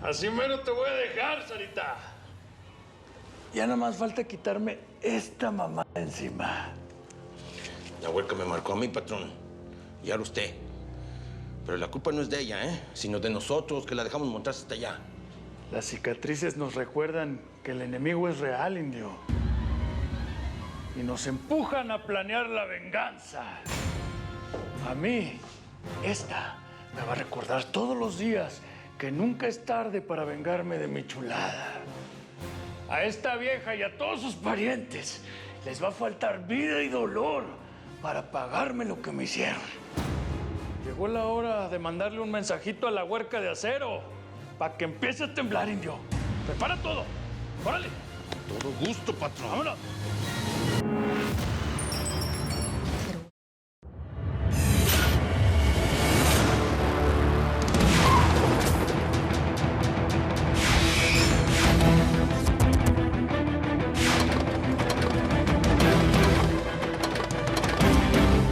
Así mero te voy a dejar, Sarita. Ya nada más falta quitarme esta mamá de encima. La huerca me marcó a mí, patrón. Y ahora usted. Pero la culpa no es de ella, sino de nosotros, que la dejamos montarse hasta allá. Las cicatrices nos recuerdan que el enemigo es real, indio. Y nos empujan a planear la venganza. A mí, esta me va a recordar todos los días que nunca es tarde para vengarme de mi chulada. A esta vieja y a todos sus parientes les va a faltar vida y dolor para pagarme lo que me hicieron. Llegó la hora de mandarle un mensajito a la huerca de acero para que empiece a temblar, indio. Prepara todo. ¡Órale! Todo gusto, patrón. ¡Vámonos!